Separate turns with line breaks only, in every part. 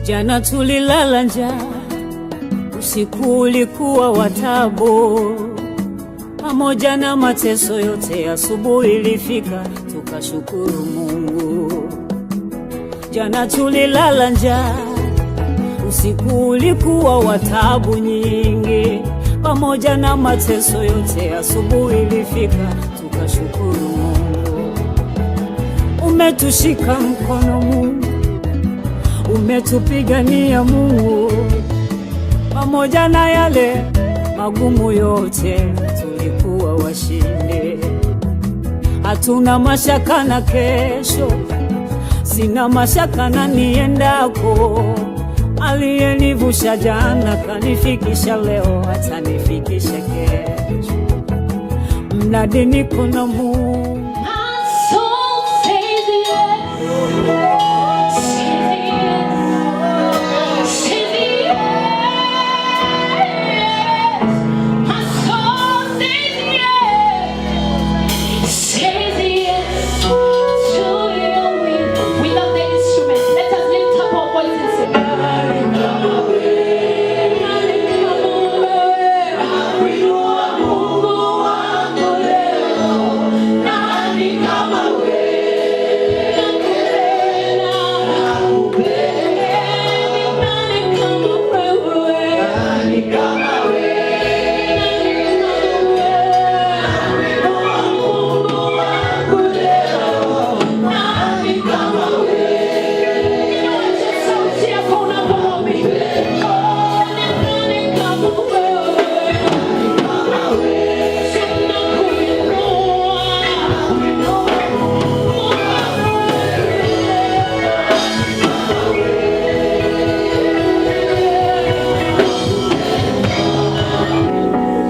Jana tulilala njaa, usiku ulikuwa wa taabu, pamoja na mateso yote, asubuhi ilifika tukashukuru Mungu. Jana tulilala njaa, usiku ulikuwa wa taabu nyingi, pamoja na mateso yote, asubuhi ilifika tukashukuru Mungu. Umetushika mkono Mungu, umetupigania Mungu, pamoja na yale magumu yote tulikuwa washindi. Hatuna mashaka na kesho, sina mashaka na niendako. Aliyenivusha jana kanifikisha leo, atanifikisha kesho. Mradi niko na Mungu.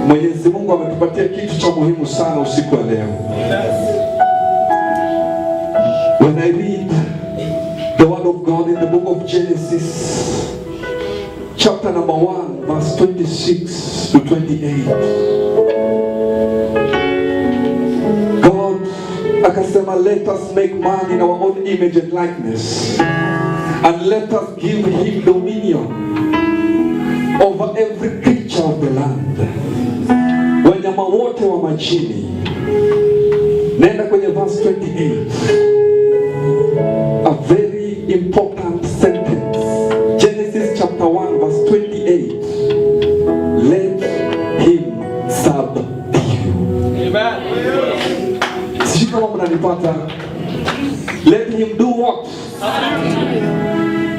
Mwenyezi Mungu ametupatia kitu cha muhimu sana usiku wa leo. When I read the word of God in the book of Genesis, chapter number 1, verse 26 to 28. God akasema, let us make man in our own image and likeness, and let us give him dominion over every creature of the land, wanyama wote wa majini. Nenda kwenye verse 28, a very important sentence. Genesis chapter 1 verse 28, let him subdue. Amen. Sisi kama mnanipata, let him do what?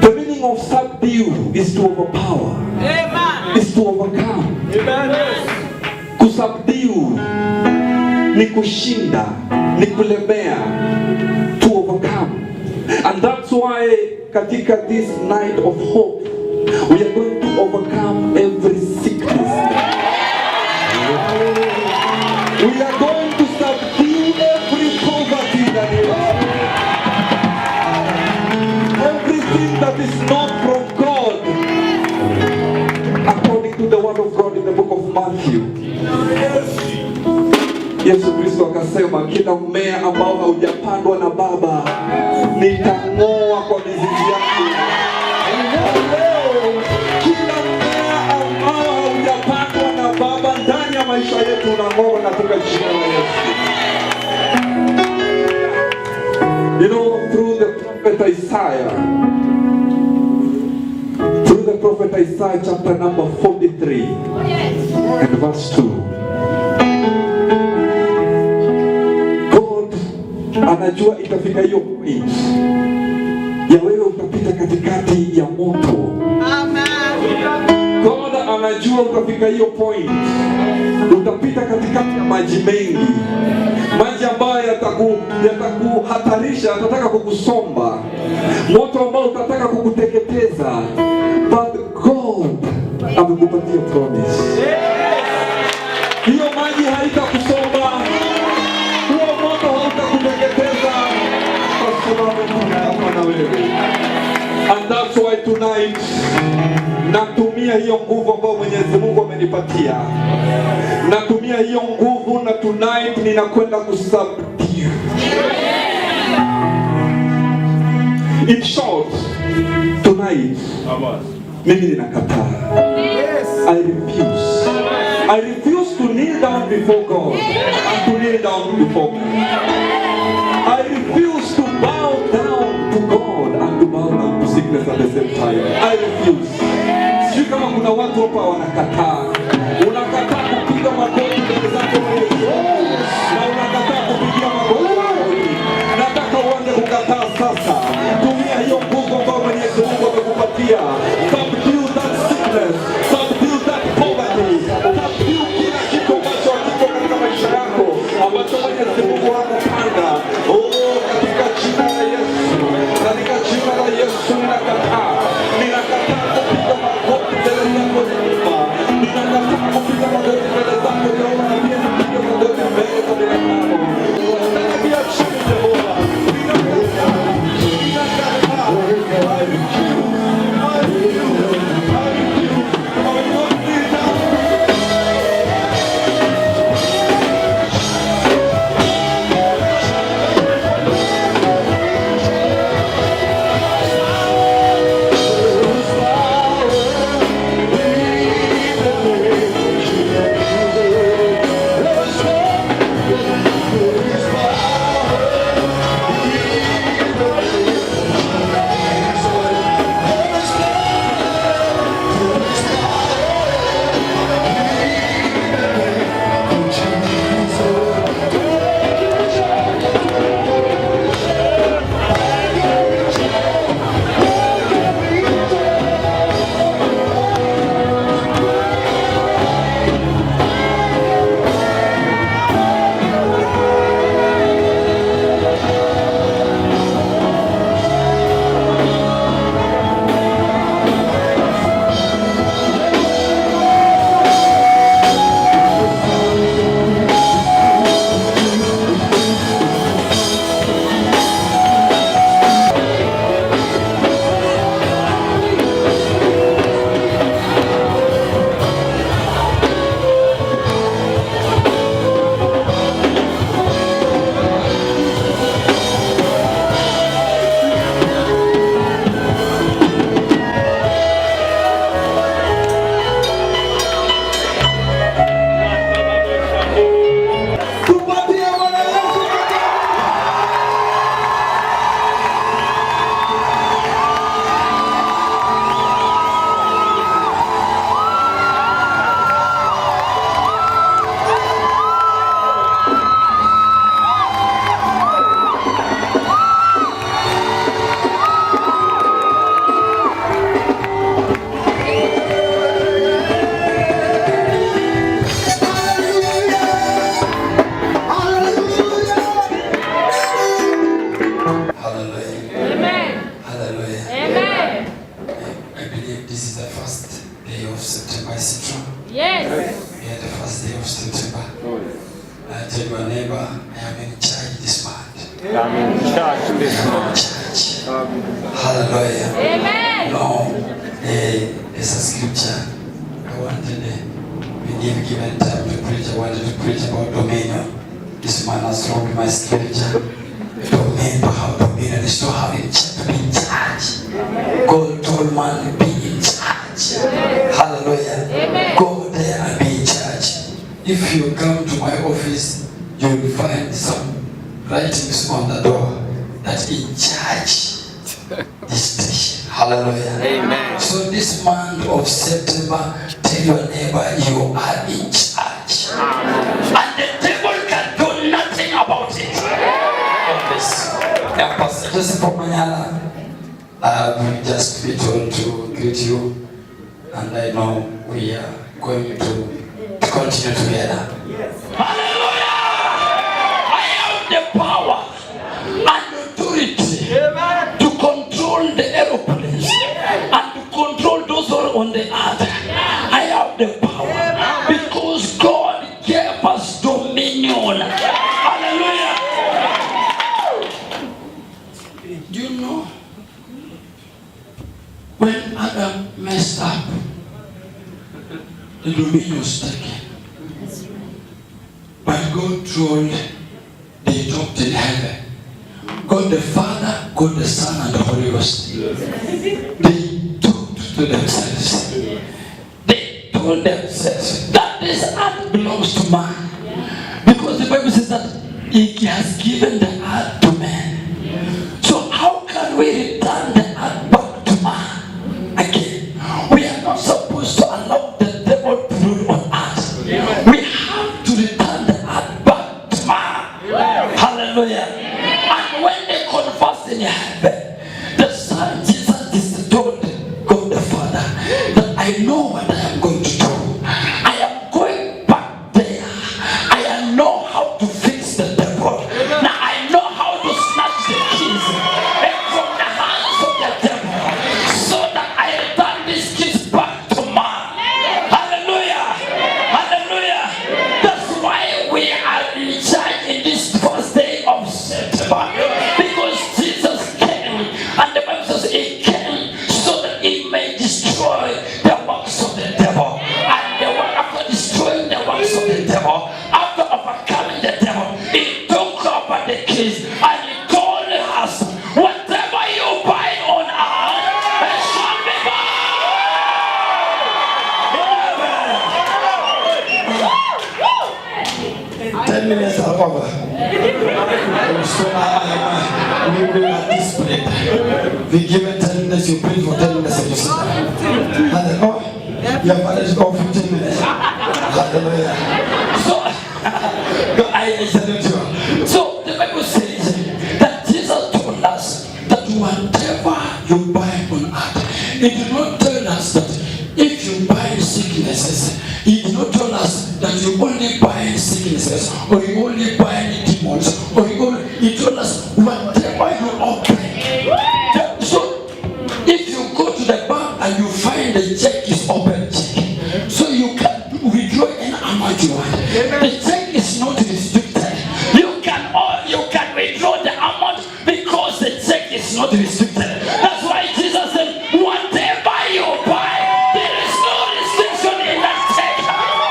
The meaning of subdue is to overpower. Amen. Is to overcome. Amen. Kusubdue ni kushinda, ni kulemea, to overcome. And that's why katika this night of hope, we are going to overcome every sickness. We are going to subdue every poverty that is, everything that is not from God, according to the word of God in the book of Matthew. Yesu Kristo akasema, kila mmea ambao haujapandwa na Baba nitang'oa kwa mizizi yake. Leo kila mmea ambao haujapandwa na Baba ndani ya maisha yetu unang'oa katika jina la Yesu. You know, through the prophet Isaiah chapter number 43 and verse 2, anajua itafika hiyo point ya wewe utapita katikati ya moto. Amen. God anajua utafika hiyo point, utapita katikati ya maji mengi, maji ambayo yatakuhatarisha, yatataka kukusomba, moto ambao utataka kukuteketeza, but God amekupatia promise. Hiyo maji haitakusomba, huo moto hautakuteketeza, kwa sababu tunakuwa na wewe. And that's why tonight natumia hiyo nguvu ambayo Mwenyezi Mungu amenipatia. Natumia hiyo nguvu na tonight ninakwenda kusubdue. In short, Tonight, mimi ninakataa. I refuse to kneel down before God and to kneel down before me. I refuse to bow down to God and to bow down to sickness at the same time. I refuse. Sijui kama kuna watu hapa wanakataa. Unakataa kupiga magoti mbele zake Yesu. Na unakataa kupigia magoti. Nataka uanze kukataa sasa. Tumia hiyo nguvu ambayo Mwenyezi Mungu amekupatia. Subdue that sickness. Subdue that poverty. Subdue kila kitu ambacho hakiko katika maisha yako, ambacho Mwenyezi Mungu amepanga. Katika jina la Yesu. Katika jina la Yesu ninakataa. Ninakataa kupiga magoti mbele zako Jehova. Ninakataa kupiga magoti mbele zako Jehova, na pia kupiga magoti mbele za binadamu. Ninakataa chini Jehova. Ninakataa.
Tell your neighbor, I am in charge this month.
I am in charge this month.
Church. Hallelujah.
Amen.
No, there's a scripture. I wanted, we didn't given time to preach. I wanted to preach about dominion. This man has told my scripture. Dominion, to have dominion is to have to be in charge. God told man to be in charge. Hallelujah.
Amen.
Go there and be in charge. If you come to my office, you will find some writings on the door that in charge this station. Hallelujah.
Amen.
So this month of September, tell your neighbor you are in charge. And the devil can do nothing about it. Yes. Pastor Joseph Omanyala, we just be told to greet you, and I know we are going to continue together. Hallelujah! I have the power and authority to control the aeroplanes and to control those who are on the earth. I have the power because God gave us dominion. Hallelujah! Do you know when Adam messed up, the dominion was taken? But God told, they talked in heaven. God the Father, God the Son and the Holy Ghost. They told themselves that this earth belongs to man. Because the Bible says that He has given the earth to man. So how can we return the earth back to man again? We are not supposed to allow the devil to rule on us. We have to return the earth back to man. Hallelujah. And when they converse in heaven, the Son Jesus told God the Father that I know what I am going to do. I am going back there. I know how to fix the devil. Now I know how to snatch the keys from the hands of the devil, so that I return these keys back to man. Hallelujah. Hallelujah. That's why we are in charge in this first day of September. Because Jesus came, and the Bible says He came so that He may destroy the works of the devil. And the one after destroying the works of the devil, after overcoming the devil, He took up the keys and He told us, whatever you bind on earth, it shall be bound. 10 minutes are over. So we will at this point. We give it 10 minutes, you pray for 10 minutes and you sit down. And then, oh, you have managed all 15 minutes. Hallelujah. So the Bible says that Jesus told us that whatever you bind on earth, He did not tell us that if you bind sicknesses, He did not tell us that you only bind sicknesses or you only bind demons or He told us whatever you open. So if you go to the bank and you find the check is open check, so you can withdraw any amount you want. The check is not restricted. You can withdraw the amount because the check is not restricted. That's why Jesus said, whatever you buy, there is no restriction in that check.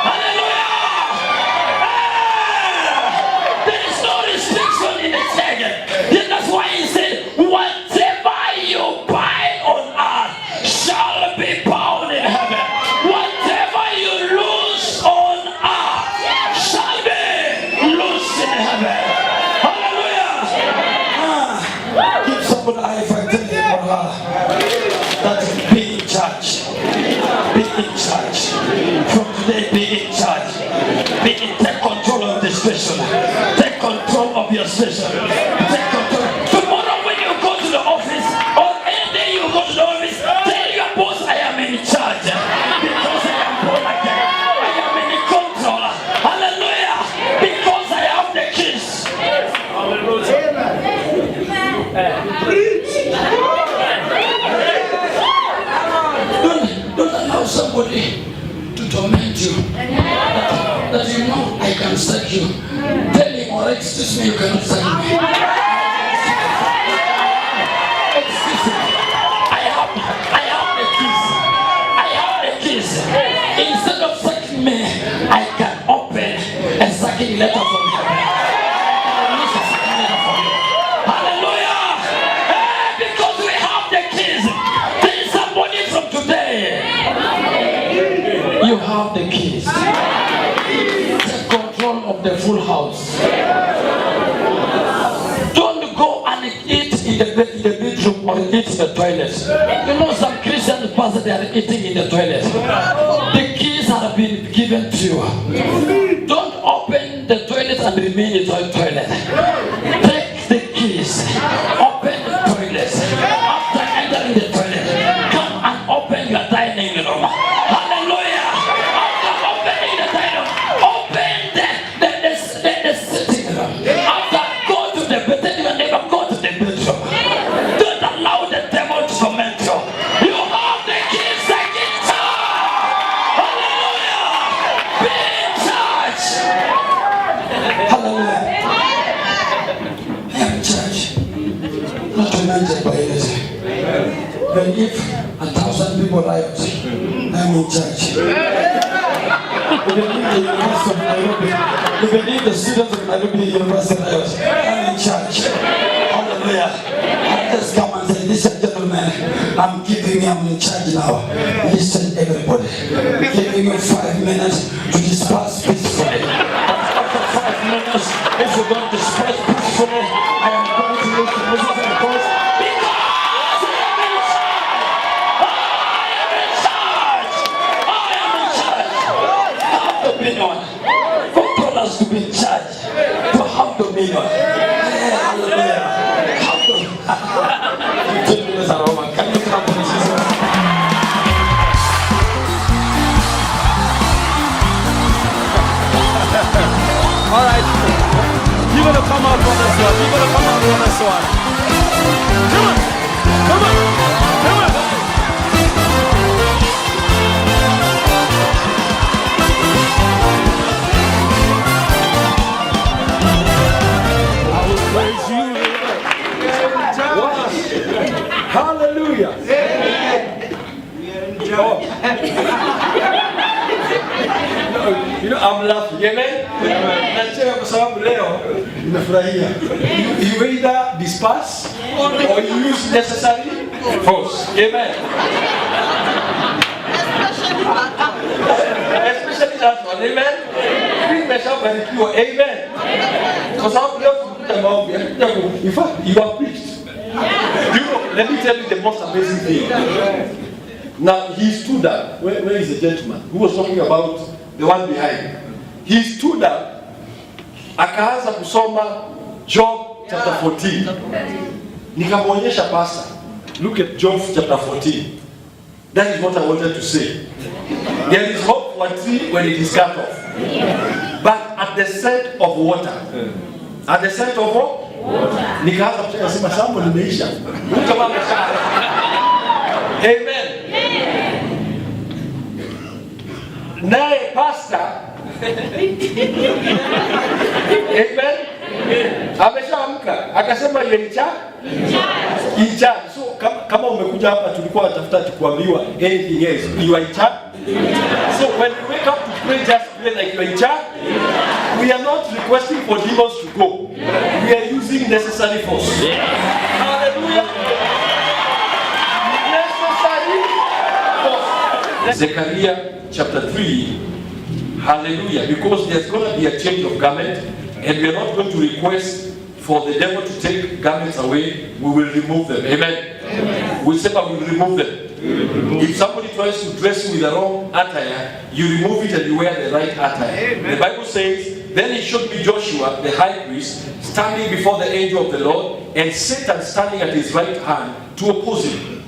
Hallelujah! There is no restriction in the check. Yeah, that's why He said, whatever you buy on earth shall be bound in heaven. Whatever you lose on earth shall be loosed in heaven. Hallelujah! Give somebody a high five, tell him or her that be in charge. Be in charge. From today, be in charge. Take control of the station. Take control of your station. Take control. Tomorrow when you go to the office, or any day you go to the office, tell your boss, I am in charge. Because I am born again. I am in control. Hallelujah. Because I have the keys. Don't allow somebody to torment you. That you know I can sack you. Tell him, or excuse me, you cannot sack me. Excuse me. I have the keys. I have the keys. Instead of sacking me, I can open a sacking letter from heaven. Hallelujah! Because we have the keys. There is somebody from today. You have the keys. Take control of the full house. Don't go and eat in the bedroom or eat in the toilet. You know some Christian pastors, they are eating in the toilet. The keys have been given to you. Don't open the toilet and remain in the toilet. Take the keys. Open the toilet. After entering the toilet, come and open your dining room. Hallelujah. After opening the dining room, open the sitting room. After, go to the bedroom. You never go to the bedroom. Don't allow the devil to torment you. You have the keys, take in charge. Hallelujah. Be in charge. Hallelujah. I am in charge. Not tormented by anything. But if 1,000 people riot, I am in charge. Even if the University of Nairobi, even if the students of Nairobi University riot, I am in charge. Hallelujah. just come and say, listen, gentlemen, I'm in charge now. Listen, everybody. I'm giving you 5 minutes to disperse peacefully. After 5 minutes, if you don't disperse peacefully, I am going to use the music of the voice. For dollars to be in charge, to have dominion. Hallelujah. Can you clap for Jesus?
All right. You're going to come out on this one. You're going to come out on this one. Come on. Come on. Come on.
Hallelujah. You know, I'm laughing. Amen. Nacheka kwa sababu leo nimefurahia. You either disperse or you use necessary force. Amen. Especially that one. Amen. Nimeshabarikiwa. Amen. Kwa sababu leo tunakuja maombi. In fact, you are preached. You know, let me tell you the most amazing thing. Now, he stood up. Where is the gentleman who was talking about the one behind? He stood up, akaanza kusoma Job chapter 14. Nikamwonyesha pastor. Look at Job chapter 14. That is what I wanted to say. There is hope for a tree when it is cut off. But at the scent of water. At the scent of what? Nikaanza kusema sambo limeisha. Amen. Naye pastor Amen. Ameshaamka akasema yeye in charge. So kama umekuja hapa tulikuwa tafuta tukuambiwa anything else. You are in charge. So when we wake up to pray, just pray like you are in charge. We are not requesting for demons to go. We are using necessary force. Hallelujah. Necessary force. Zechariah chapter 3. Hallelujah. Because there's going to be a change of garment, and we are not going to request for the devil to take garments away. We will remove them. Amen. We say, I will remove them. If somebody tries to dress you with the wrong attire, you remove it and you wear the right attire. Amen. The Bible says, then it showed me Joshua, the high priest, standing before the angel of the Lord, and Satan standing at his right hand to oppose him.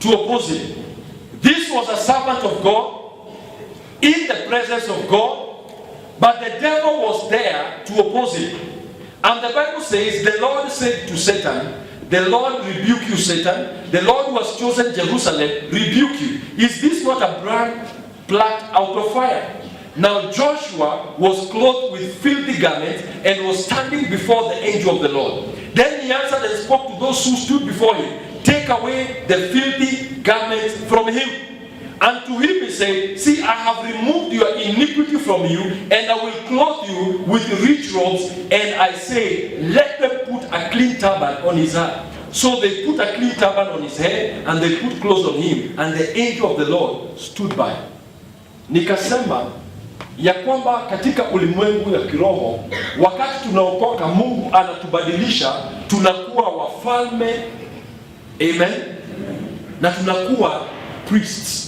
To oppose him. This was a servant of God in the presence of God, but the devil was there to oppose him. And the Bible says, the Lord said to Satan, the Lord rebuke you, Satan. The Lord who has chosen Jerusalem rebuke you. Is this not a brand plucked out of fire? Now Joshua was clothed with filthy garments and was standing before the angel of the Lord. Then he answered and spoke to those who stood before him, take away the filthy garments from him. And to him he said, see, I have removed your iniquity from you, and I will clothe you with rich robes. And I say, let them put a clean turban on his head. So they put a clean turban on his head, and they put clothes on him. And the angel of the Lord stood by. Nikasema ya kwamba katika ulimwengu ya kiroho, wakati tunaokoka, Mungu anatubadilisha, tunakuwa wafalme. Amen. Na tunakuwa priests.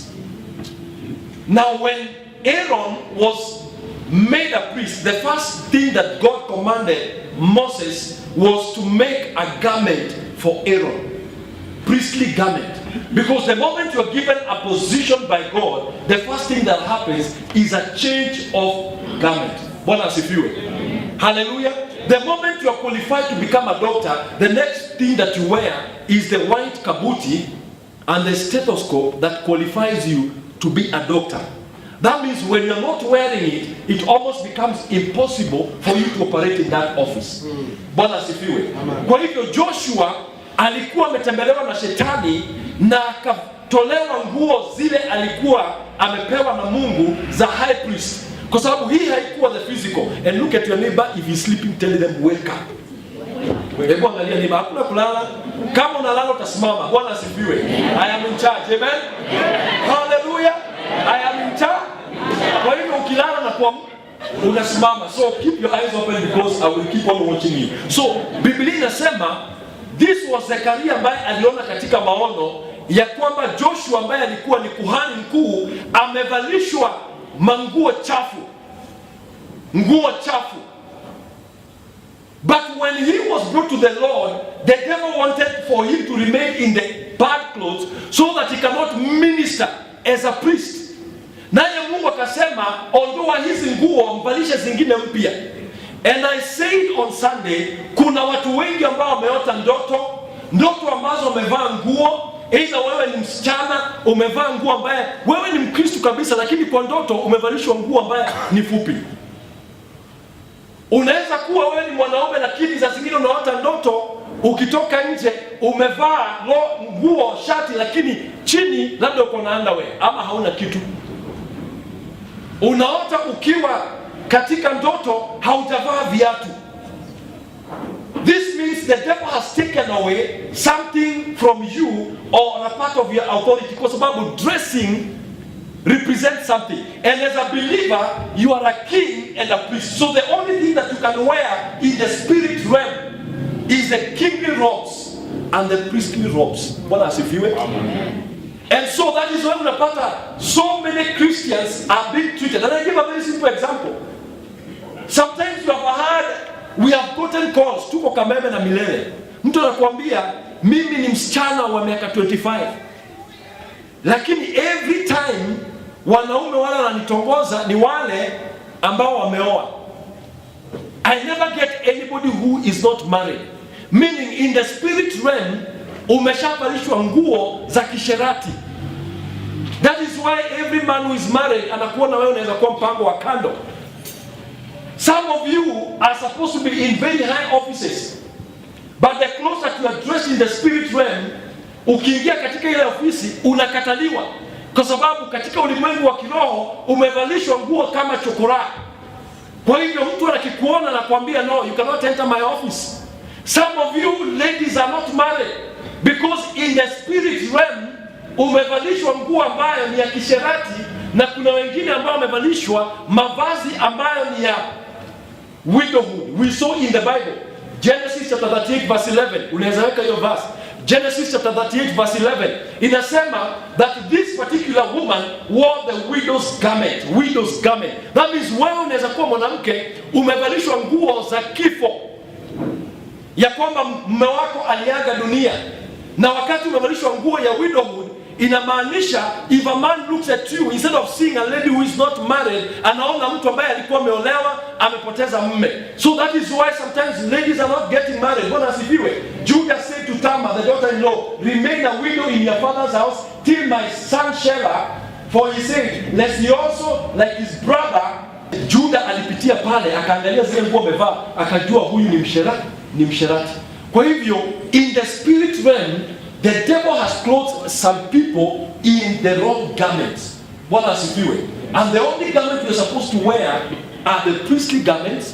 Now when Aaron was made a priest, the first thing that God commanded Moses was to make a garment for Aaron. Priestly garment. Because the moment you are given a position by God, the first thing that happens is a change of garment. Bwana asifiwe. Hallelujah. The moment you are qualified to become a doctor, the next thing that you wear is the white kabuti and the stethoscope that qualifies you to be a doctor. That means when you're not wearing it, it almost becomes impossible for you to operate in that office. Bwana asifiwe. Kwa hivyo Joshua alikuwa ametembelewa na shetani na akatolewa nguo zile alikuwa amepewa na Mungu za high priest. Kwa sababu hii haikuwa the physical. And look at your neighbor, if he's sleeping, tell them wake up. Hebu angalia ni hakuna kulala. Kama unalala utasimama. Bwana asifiwe. I am in charge. Amen. Hallelujah. I am in charge. Kwa hivyo ukilala na kuamka unasimama. So keep your eyes open because I will keep on watching you. So Biblia inasema this was Zekaria ambaye aliona katika maono ya kwamba Joshua ambaye alikuwa ni kuhani mkuu amevalishwa manguo chafu. Nguo chafu. But when he was brought to the Lord, the devil wanted for him to remain in the bad clothes so that he cannot minister as a priest. Naye Mungu akasema ondoa hizi nguo mvalishe zingine mpya. And I said on Sunday, kuna watu wengi ambao wameota ndoto ambazo wamevaa nguo, aidha wewe ni msichana umevaa nguo ambaye wewe ni Mkristo kabisa, lakini kwa ndoto umevalishwa nguo ambaye ni fupi. Unaweza kuwa wewe ni mwanaume lakini za zingine unaota ndoto ukitoka nje umevaa nguo shati lakini chini labda uko na underwear ama hauna kitu. Unaota ukiwa katika ndoto haujavaa viatu. This means the devil has taken away something from you or a part of your authority, kwa sababu dressing represents something. And as a believer, you are a king and a priest. So the only thing that you can wear in the spirit realm is the kingly robes and the priestly robes. Bwana asifiwe. And so that is why unapata so many Christians are being treated. And I give a very simple example. Sometimes you have heard, we have gotten calls, tuko Kameme na Milele. Mtu anakuambia, mimi ni msichana wa miaka 25. Lakini every time wanaume wale wananitongoza ni wale ambao wameoa. I never get anybody who is not married. Meaning in the spirit realm umeshavalishwa nguo za kisherati. That is why every man who is married anakuona wewe unaweza kuwa mpango wa kando. Some of you are supposed to be in very high offices. But the closer you are dressed in the spirit realm, ukiingia katika ile ofisi unakataliwa. Kwa sababu katika ulimwengu wa kiroho umevalishwa nguo kama chokora. Kwa hivyo mtu anakikuona na kuambia no, you cannot enter my office. Some of you ladies are not married because in the spirit realm umevalishwa nguo ambayo ni ya kisherati, na kuna wengine ambao wamevalishwa mavazi ambayo ni ya widowhood. We saw in the Bible Genesis chapter 38 verse 11. Unaweza weka hiyo verse. Genesis chapter 38 verse 11 inasema that this particular woman wore the widow's garment. Widow's garment. That means wewe unaweza kuwa mwanamke umevalishwa nguo za kifo, ya kwamba mume wako aliaga dunia, na wakati umevalishwa nguo ya widowhood inamaanisha if a man looks at you, instead of seeing a lady who is not married, anaona mtu ambaye alikuwa ameolewa amepoteza mume. So that is why sometimes ladies are not getting married. Bwana asifiwe. Judah said to Tamar, the daughter-in-law, remain a widow in your father's house till my son Shelah, for he said, lest he also like his brother. Judah alipitia pale akaangalia zile nguo amevaa akajua huyu ni msherati. Kwa hivyo in the spirit realm the devil has clothed some people in the wrong garments. Bwana asifiwe. And the only garment you're supposed to wear are the priestly garments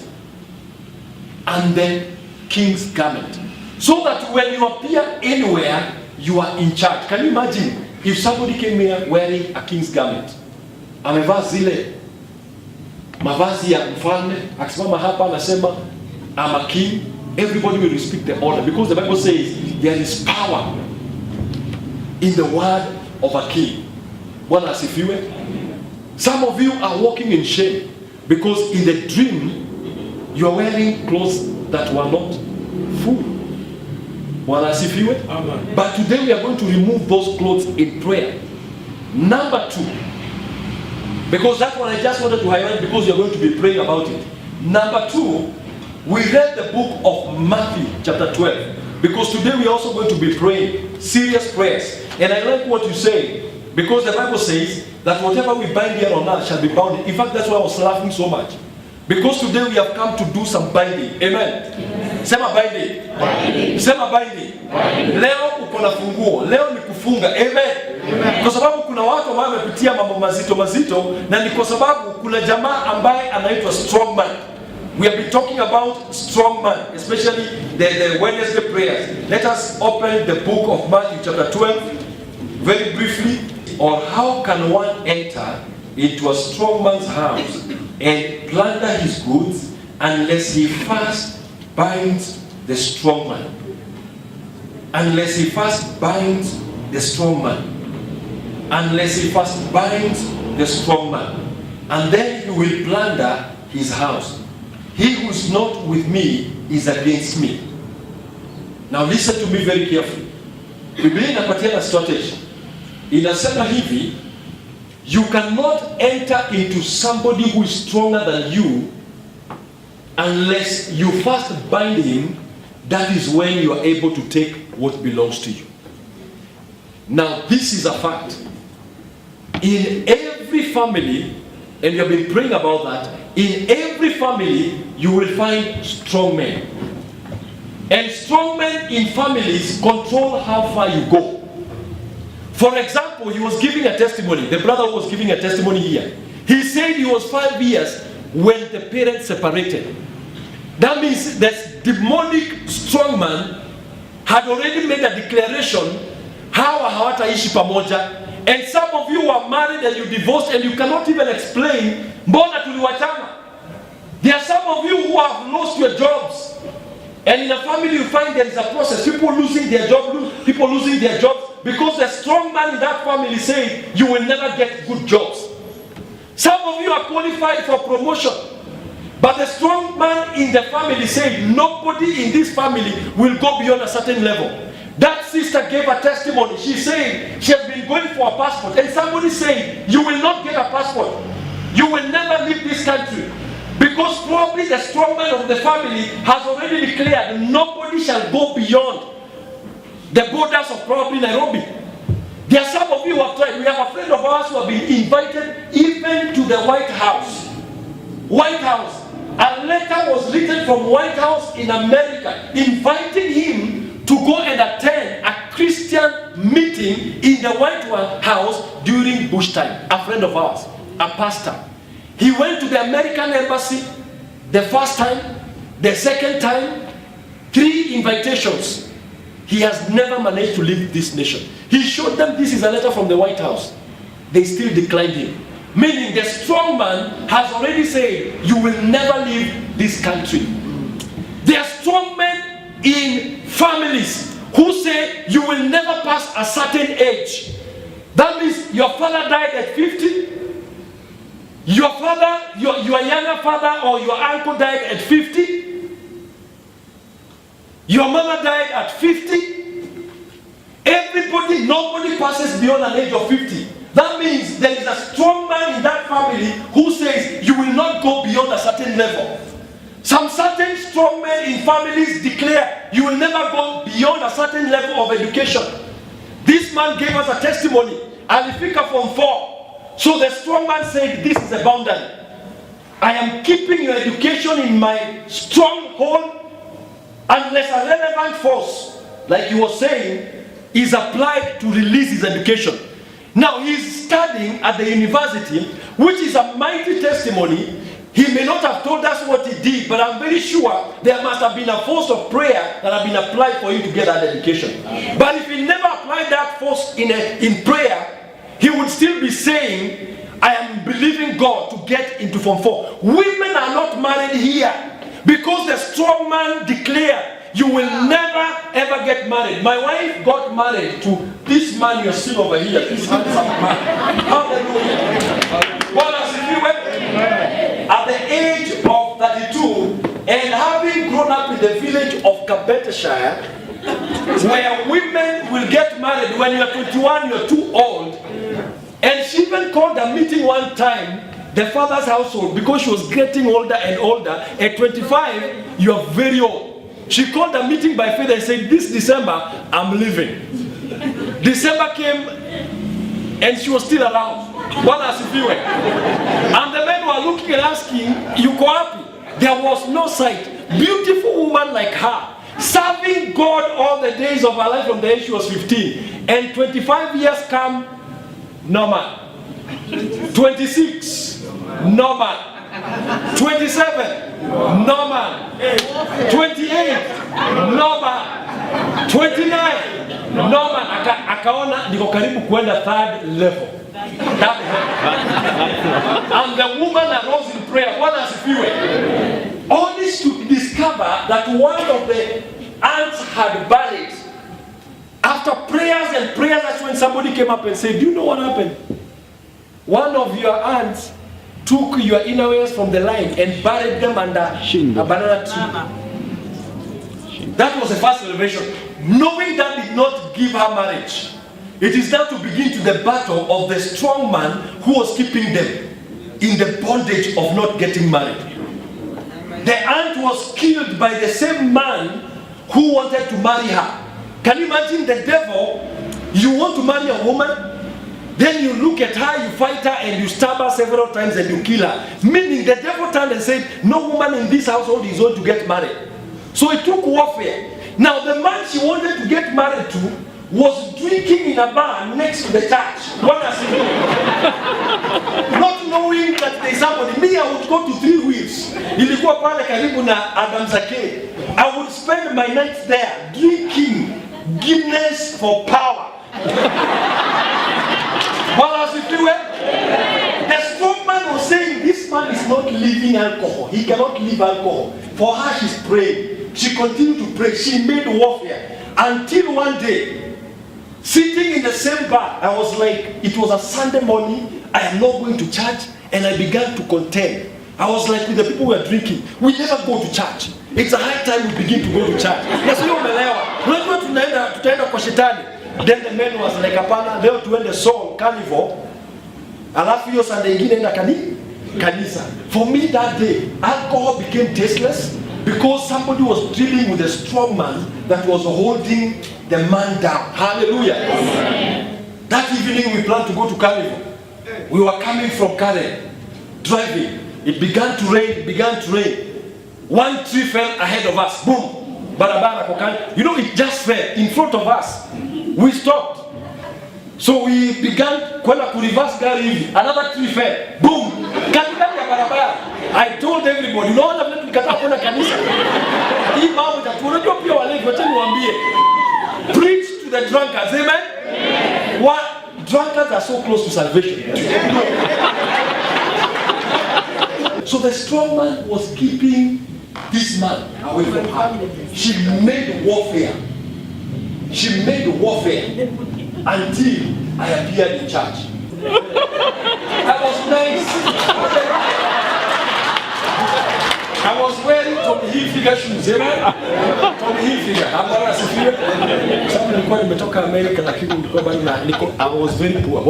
and the king's garment. So that when you appear anywhere, you are in charge. Can you imagine if somebody came here wearing a king's garment? Amevaa zile mavazi ya mfalme, akisimama hapa anasema I'm a king, everybody will respect the order, because the Bible says there is power in the word of a king. Bwana asifiwe. Some of you are walking in shame because in the dream you are wearing clothes that were not full. Bwana asifiwe. But today we are going to remove those clothes in prayer. Number 2, because that one I just wanted to highlight because you are going to be praying about it. Number 2, we read the book of Matthew chapter 12. Because today we are also going to be praying serious prayers. And I like what you say, because the Bible says that whatever we bind here on earth shall be bound. In fact, that's why I was laughing so much. Because today we have come to do some binding. Amen. Sema binding. Sema binding. Leo uko na funguo. Leo ni kufunga. Amen. Kwa sababu kuna watu ambao wamepitia mambo mazito, na ni kwa sababu kuna jamaa ambaye anaitwa strongman. We have been talking about strong man, especially the Wednesday prayers. Let us open the book of Matthew chapter 12 very briefly. Or how can one enter into a strong man's house and plunder his goods unless he first binds the strong man? Unless he first binds the strong man. Unless he first binds the strong man. And then he will plunder his house. He who is not with me is against me. Now listen to me very carefully. Biblia inapatiana strategy. Inasema hivi, you cannot enter into somebody who is stronger than you unless you first bind him. That is when you are able to take what belongs to you. Now this is a fact. In every family, and we have been praying about that, in every family you will find strong men. And strong men in families control how far you go. For example, he was giving a testimony. The brother was giving a testimony here. He said he was 5 years when the parents separated. That means that demonic strong man had already made a declaration how hawataishi pamoja. And some of you are married and you divorced and you cannot even explain mbona tuliwachana. There are some of you who have lost your jobs. And in a family you find there is a process. People losing their jobs because the strong man in that family saying you will never get good jobs. Some of you are qualified for promotion. But the strong man in the family said nobody in this family will go beyond a certain level. That sister gave a testimony. She said she has been going for a passport. And somebody said, you will not get a passport. You will never leave this country. Because probably the strong man of the family has already declared nobody shall go beyond the borders of probably Nairobi. There are some of you who have tried. We have a friend of ours who have been invited even to the White House. White House. A letter was written from White House in America inviting him to go and attend a Christian meeting in the White House during Bush time. A friend of ours, a pastor. He went to the American embassy the first time, the second time, 3 invitations. He has never managed to leave this nation. He showed them this is a letter from the White House. They still declined him. Meaning the strong man has already said, you will never leave this country. There are strong men in families who say you will never pass a certain age. That means your father died at 50. Your father, your younger father or your uncle died at 50. Your mother died at 50. Everybody, nobody passes beyond an age of 50. That means there is a strong man in that family who says you will not go beyond a certain level. Some certain strong men in families declare you will never go beyond a certain level of education. This man gave us a testimony. Alifika from 4. So the strong man said, this is a boundary. I am keeping your education in my stronghold unless a relevant force, like he was saying, is applied to release his education. Now he's studying at the university, which is a mighty testimony. He may not have told us what he did, but I'm very sure there must have been a force of prayer that have been applied for him to get that education. But if he never applied that force in prayer, he would still be saying, I am believing God to get into Form 4. Women are not married here because the strong man declared, you will never ever get married. My wife got married to this man you're seeing over here, this handsome man. Hallelujah. Well, as if you were at the age of 32 and having grown up in the village of Kabeteshire, where women will get married when you're 21, you're too old. And she even called a meeting one time, the father's household, because she was getting older and older. At 25, you are very old. She called a meeting by faith and said, this December, I'm leaving. December came and she was still around. What as if you were. And the men were looking and asking, you go happy? There was no sight. Beautiful woman like her, serving God all the days of her life from the age she was 15. And 25 years come, no man. 26, no man.
27, no man. 28, no man. 29, no man. Akaona niko karibu kwenda third level. And the woman arose in prayer. Bwana asifiwe. Only to discover that one of the ants had buried. After prayers and prayers, that's when somebody came up and said, do you know what happened? One of your ants took your innerwears from the line and buried them under a banana tree. That was the first celebration. Knowing that did not give her marriage. It is now to begin to the battle of the strong man who was keeping them in the bondage of not getting married. The aunt was killed by the same man who wanted to marry her. Can you imagine the devil? You want to marry a woman, then you look at her, you fight her, and you stab her several times and you kill her. Meaning the devil turned and said, no woman in this household is going to get married. So it took warfare. Now the man she wanted to get married to was drinking in a bar next to the church. What does he do? Not knowing that there is somebody. Me, I would go to 3 Wheels. Ilikuwa pale karibu na Adam Zake. I would spend my nights there drinking Guinness for power. The strong man was saying, this man is not leaving alcohol. He cannot leave alcohol. For her, she's praying. She continued to pray. She made warfare. Until one day, sitting in the same bar, I was like, it was a Sunday morning, I am not going to church, and I began to contend. I was like, with the people who were drinking, we never go to church. It's a high time we begin to go to church. Then the man was like, hapana, leo tuende Soul Carnival, alafu hiyo Sunday ingine enda kanisa. For me that day, alcohol became tasteless because somebody was dealing with a strong man that was holding the man down. Hallelujah. That evening we planned to go to Carnival. We were coming from Karen, driving. It began to rain, One tree fell ahead of us. Boom. Barabara kokani. You know, it just fell in front of us. We stopped. So we began kwenda ku reverse gari hivi. Another tree fell. Boom. Katikati ya barabara. I told everybody, unaona vile tulikataa kwenda kanisa. Hii mambo itatu. Unajua pia walevi, wacha niwaambie. Preach to the drunkards. Amen. What? Drunkards are so close to salvation. So the strong man was keeping this man away from her. She made warfare. Until I appeared in church. I was nice. I was wearing Tommy Hilfiger shoes. Amen? Tommy Hilfiger. I was very poor.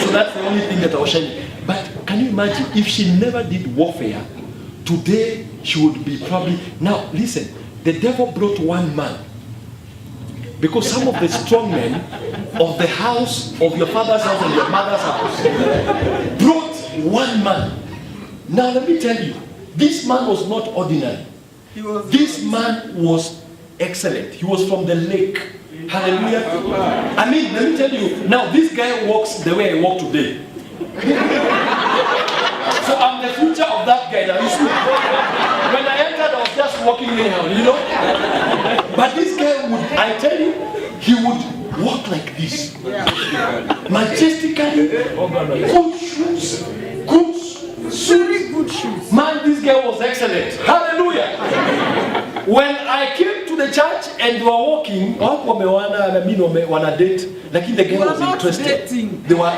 So that's the only thing that I was shining. But can you imagine if she never did warfare? Today she would be probably... Now listen, the devil brought one man. Because some of the strong men of the house, of your father's house and your mother's house, brought one man. Now let me tell you, this man was not ordinary. This man was excellent. He was from the lake. Hallelujah. I mean, let me tell you, now this guy walks the way I walk today. So I'm the future of that guy. Now, you see, when I entered, I was just walking anyhow, you know. But this guy would, I tell you, he would walk like this. Majestically, good shoes, very good shoes. Man, this guy was excellent. Hallelujah. When I came to the church and they were walking, wana date, like the guy was interested. Dating. They were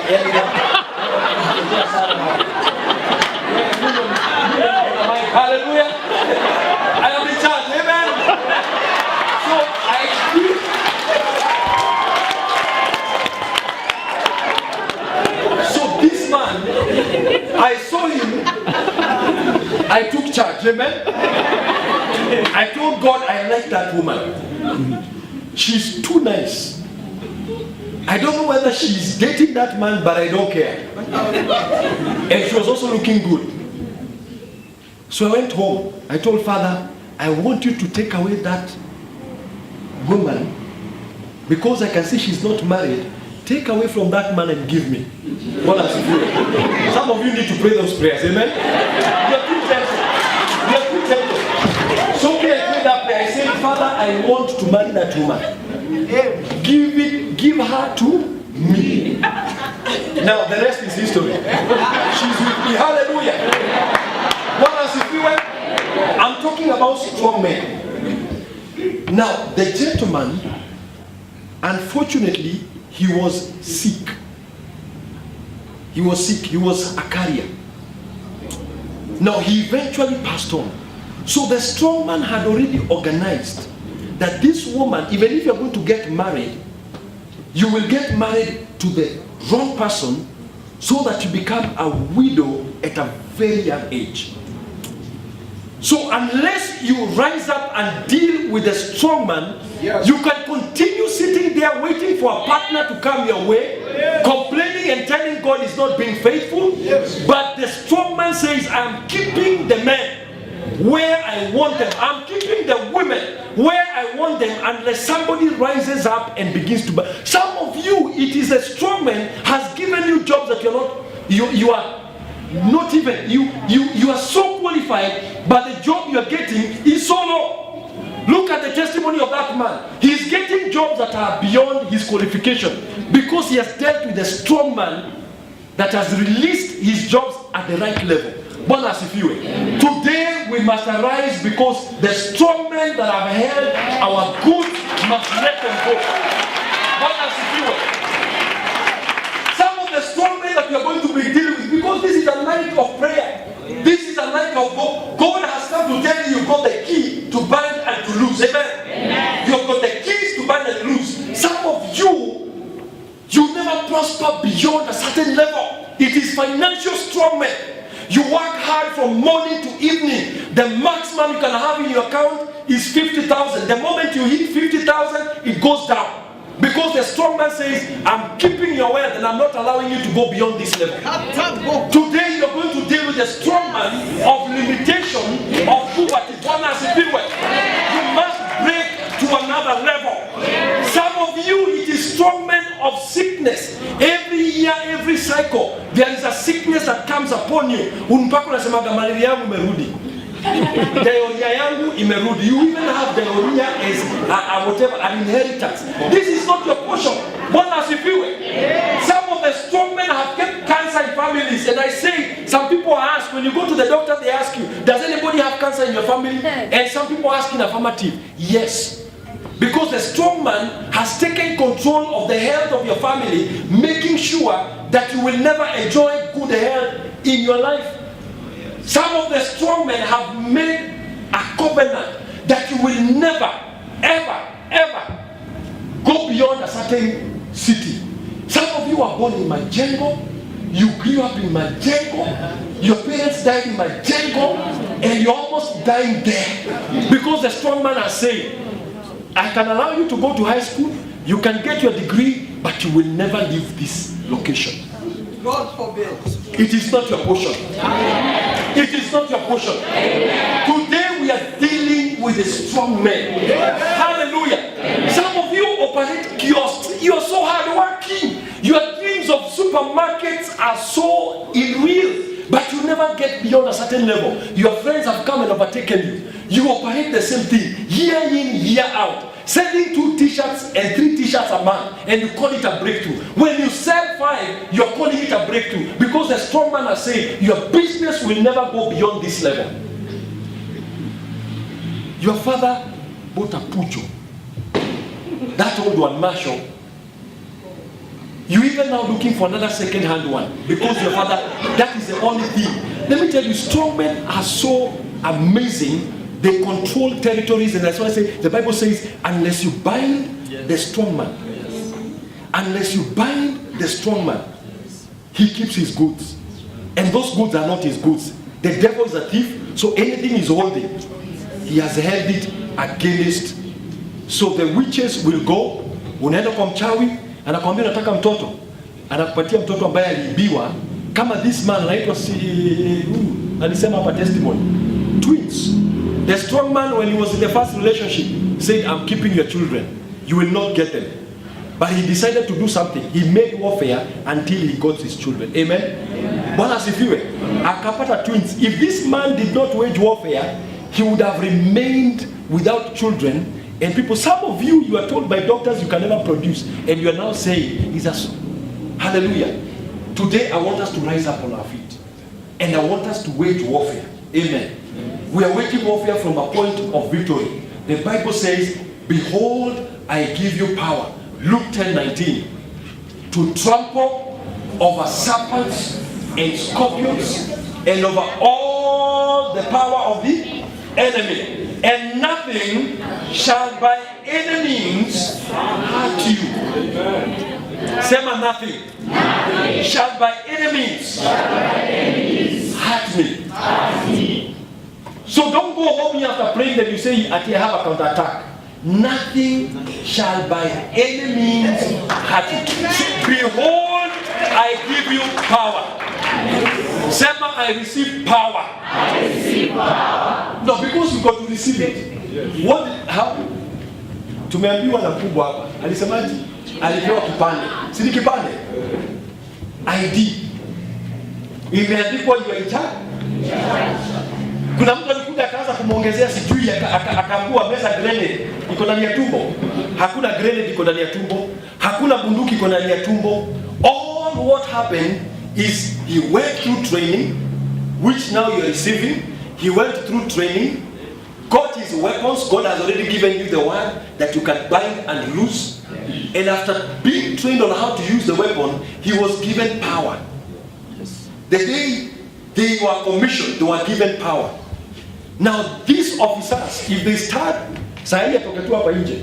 Hallelujah. I am in charge. Amen. So this man, I saw him. I took charge. Amen. I told God I like that woman. She's too nice. I don't know whether she's dating that man, but I don't care. And she was also looking good. So I went home. I told Father, I want you to take away that woman because I can see she's not married. take away from that man and give me. Bwana asifiwe. Some of you need to pray those prayers. Amen. You are too tempted. You are too tempted. So me, I prayed that prayer. I said, Father, I want to marry that woman. Give her to me. Now the rest is history. She's with me. Hallelujah. Bwana asifiwe. I'm talking about strong men. Now the gentleman, unfortunately, he was sick. He was sick. He was a carrier. Now he eventually passed on. So the strong man had already organized that this woman, even if you're going to get married, you will get married to the wrong person so that you become a widow at a very young age. So unless you rise up and deal with the strong man, yes, you can continue sitting there waiting for a partner to come your way, yes, complaining and telling God is not being faithful. Yes. But the strong man says, I'm keeping the men where I want them. I'm keeping the women where I want them unless somebody rises up and begins to buy. Some of you, it is a strong man has given you jobs that you're not, you are not even, you are so qualified, but the job you're getting is so low. Look at the testimony of that man. He's getting jobs that are beyond his qualification because he has dealt with a strong man that has released his jobs at the right level. Bwana asifiwe. Today we must arise because the strong men that have held our goods must let them go. Bwana asifiwe. Some of the strong men that we are going to be dealing with, because this is a night of prayer. This is a night of God. God has come to tell you you've got the key to bind and to loose. Amen. You've got the keys to bind and loose. Some of you never prosper beyond a certain level. It is financial strong men. You work hard from morning to evening. The maximum you can have in your account is 50,000. The moment you hit 50,000, it goes down. Because the strong man says, I'm keeping your wealth and I'm not allowing you to go beyond this level. Today you're going to deal with the strong man of limitation, of poverty. You must break to another level. Some of you, it is strong men of sickness. Every year, every cycle, there is a sickness that comes upon you. Unpako unasemaga malaria yangu imerudi. Diarrhea yangu imerudi. You even have diarrhea as whatever, an inheritance. This is not your portion. Bwana asifiwe. Some of the strong men have kept cancer in families. And I say, some people ask, when you go to the doctor, they ask you, does anybody have cancer in your family? And some people ask in affirmative, yes. Because the strong man has taken control of the health of your family, making sure that you will never enjoy good health in your life. Some of the strong men have made a covenant that you will never, ever, ever go beyond a certain city. Some of you are born in Majengo, you grew up in Majengo, your parents died in Majengo, and you're almost dying there. Because the strong man has said, I can allow you to go to high school, you can get your degree, but you will never leave this location.
God forbid.
It is not your portion. It is not your portion. Today we are dealing with a strong man. Hallelujah. Some of you operate kiosks. You are so hardworking. Your dreams of supermarkets are so unreal, but you never get beyond a certain level. Your friends have come and overtaken you. You operate the same thing, year in, year out. Selling 2 t-shirts and 3 t-shirts a month, and you call it a breakthrough. When you sell 5, you're calling it a breakthrough. Because the strong man has said, your business will never go beyond this level. Your father bought a Pucho. That old one, Marshall. You even now looking for another second-hand one. Because your father, that is the only thing. Let me tell you, strong men are so amazing. They control territories, and that's why I say, the Bible says, unless you bind the strong man, unless you bind the strong man, he keeps his goods. And those goods are not his goods. The devil is a thief, so anything he's holding, he has held it against. So the witches will go, unaenda kwa mchawi, anakwambia nataka mtoto, anakupatia mtoto ambaye aliibiwa, kama this man anaitwa alisema hapa testimony, twins. The strong man, when he was in the first relationship, said, I'm keeping your children. You will not get them. but he decided to do something. He made warfare until he got his children. Amen. Bwana asifiwe. Akapata twins. If this man did not wage warfare, he would have remained without children. And people, some of you, you are told by doctors you can never produce, and you are now saying, "Is us." Hallelujah. Today I want us to rise up on our feet, and I want us to wage warfare. Amen. We are waging warfare from a point of victory. The Bible says, "Behold, I give you power." Luke 10:19, to trample over serpents and scorpions and over all the power of the enemy, and nothing shall by any means hurt you. Sema nothing. Shall by any means hurt me. So don't go home after praying that you say, "I have a counterattack." Nothing shall by any means hurt you. Behold, I give you power. Sema, I receive power.
I receive power.
No, because you got to receive it. What? How? Tumeambiwa na mkubwa hapa. Alisemaje? Alipewa kipande. Si ni kipande? ID. Imeandikwa you are in charge. Kuna mtu alikuja akaanza kumuongezea sijui akaambiwa meza grenade iko ndani ya tumbo. Hakuna grenade iko ndani ya tumbo. Hakuna bunduki iko ndani ya tumbo. All what happened is he went through training, which now you are receiving. He went through training, got his weapons. God has already given you the one that you can bind and loose. And after being trained on how to use the weapon, he was given power. The day they were commissioned, they were given power. Now these officers, if they start, sahii atoke tu hapa nje.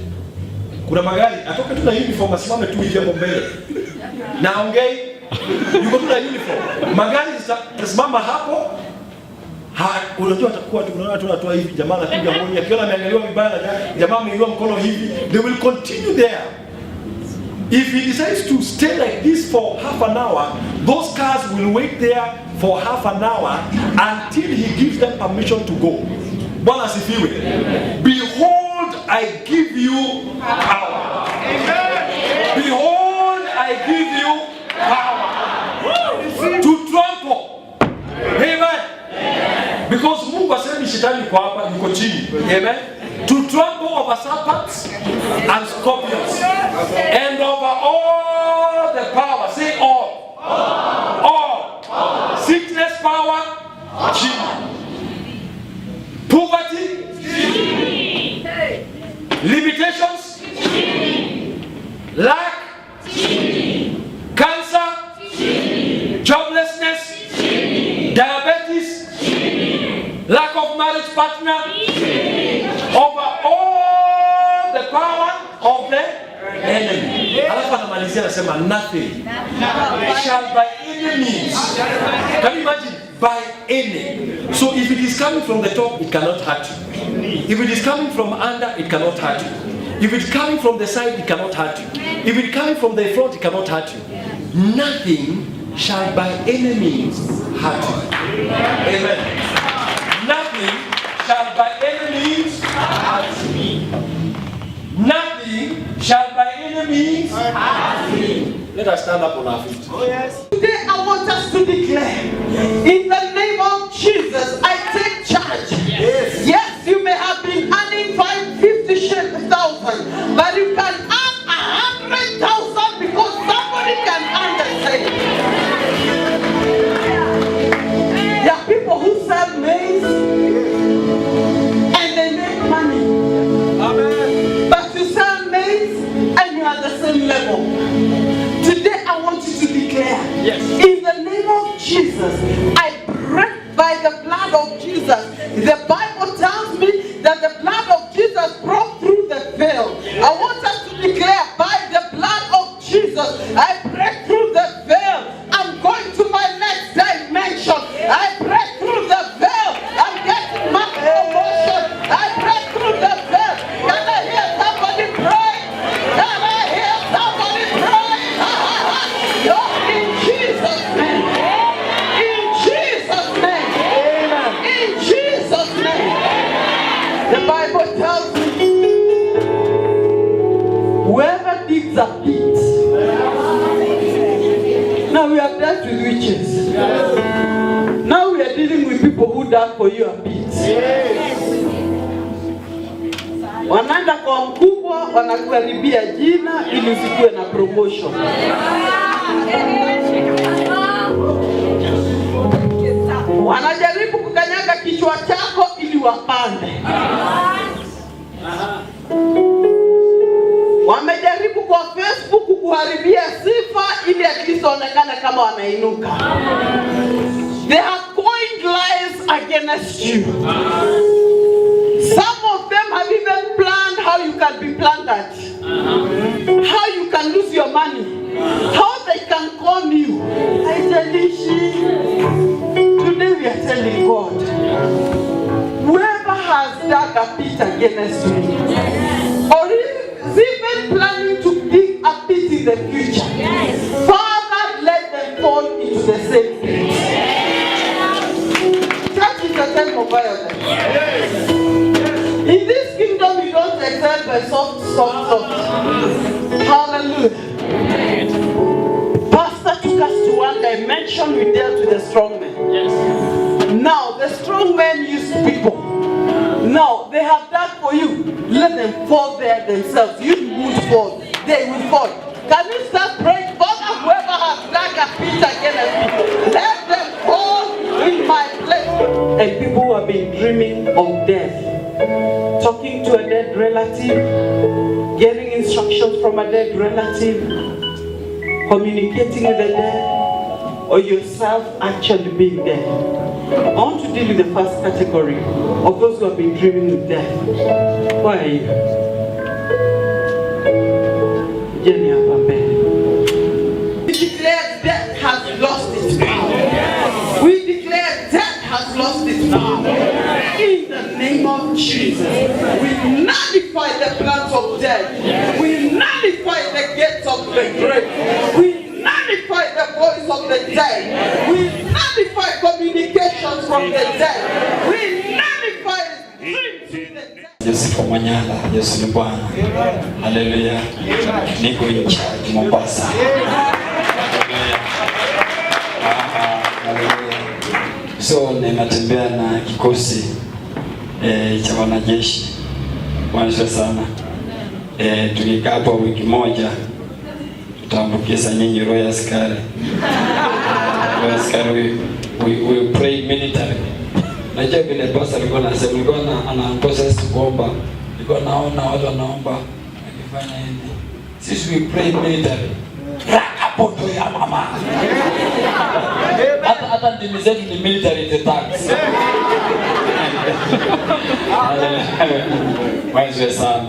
Kuna magari, atoke tu na uniform, asimame tu hivi hapo mbele. Na ongei, yuko tu na uniform. Magari zitasimama hapo. Unajua atakuwa tunaona watu wanatoa hivi, jamaa anapiga moni, akiona ameangaliwa vibaya na jamaa ameinua mkono hivi, they will continue there. If he decides to stay like this for half an hour, those cars will wait there for half an hour until he gives them permission to go. Bwana asifiwe. Behold, I give you power. Behold, I give you power to trample. Amen. Because Mungu asemi shetani kwa hapa, yuko chini. Amen. To trample over serpents and scorpions and over all the power. Say all. All. Sickness power. Poverty. Limitations. Lack. Cancer. Joblessness. Diabetes. Lack of marriage partner. Over all the power of the enemy. Alafu anamalizia anasema nothing shall by any means. Can you imagine? By any. So if it is coming from the top, it cannot hurt you. If it is coming from under, it cannot hurt you. If it's coming from the side, it cannot hurt you. If it's coming from the front, it cannot hurt you. Nothing shall by any means hurt you. Amen. Nothing shall by any means hurt me. Nothing shall by any means hurt me. Let us stand up on our feet. Oh yes.
Today I want us to declare, in the name of Jesus, I take charge. Yes. Yes, you may have been earning 50,000, but you can earn 100,000 because somebody can earn the same. There are people who sell maize and they make money. Amen. But you sell maize and you are at the same level. Today I want you to declare, yes, in the name of Jesus, I break by the blood of Jesus. The Bible tells me that the blood of Jesus broke through the veil. I want us to declare, by the blood of Jesus, I break through the veil. I'm going to my next dimension. I break through the veil. I'm getting my promotion. I break through the veil. Can I hear somebody pray? Can I hear somebody pray? In Jesus' name. In Jesus' name. In Jesus' name. The Bible tells me, whoever digs a pit Now we have dealt with witches. Now we are dealing with people who dug for you a pit. Wanaenda kwa mkubwa, wanakuharibia jina ili usikuwe na promotion. Wanajaribu kukanyaga kichwa chako ili wapande. Wamejaribu kwa Facebook kukuharibia sifa ili at least waonekane kama wanainuka. They have coined lies against you. Some of them have even planned how you can be plundered, how you can lose your money, how they can con you. Today we are telling God, whoever has dug a pit against me, or is even planning to dig a pit in the future, Father, let them fall into the same pit. Church is a time of violence. In this kingdom, you don't excel by soft. Hallelujah. Pastor took us to one dimension. We dealt with the strong men. Yes. Now, the strong men use people. Now, they have done for you. Let them fall there themselves. You won't fall. They will fall. Can you start praying? Father, whoever has dug a pit against me, let them fall in my place. And people who have been dreaming of death, talking to a dead relative, getting instructions from a dead relative, communicating with the dead, or yourself actually being dead. I want to deal with the first category of those who have been dreaming with death. Why are you? Jenny Abambe. We declare death has lost its power. We declare death has lost its power. In the name of Jesus, we nullify the plans of death. We nullify the gates of the grave. We nullify the voice of the dead. We nullify communications from the dead. We nullify dreams of the dead.
Yesu Manyala, Yesu ni Bwana. Haleluya. Niko in charge Mombasa. Haleluya. So ninatembea na kikosi cha wanajeshi. Mwanzo sana. Tulikaa hapo wiki moja. Tutambukiza nyinyi roho ya askari. Roho ya askari we pray military. Najua vile boss alikuwa anasema alikuwa anaongoza sisi kuomba. Alikuwa naona watu wanaomba wakifanya hivi. Sisi we pray military. Hapo tu ya mama. Hata ndimi zetu ni military attacks. Mwanzo sana.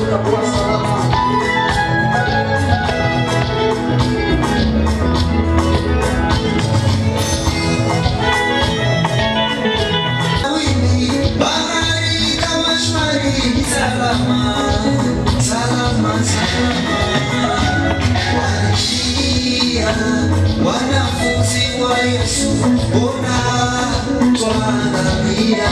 utakuwa salama.
Wanafunzi wa Yesu, mbona twangamia?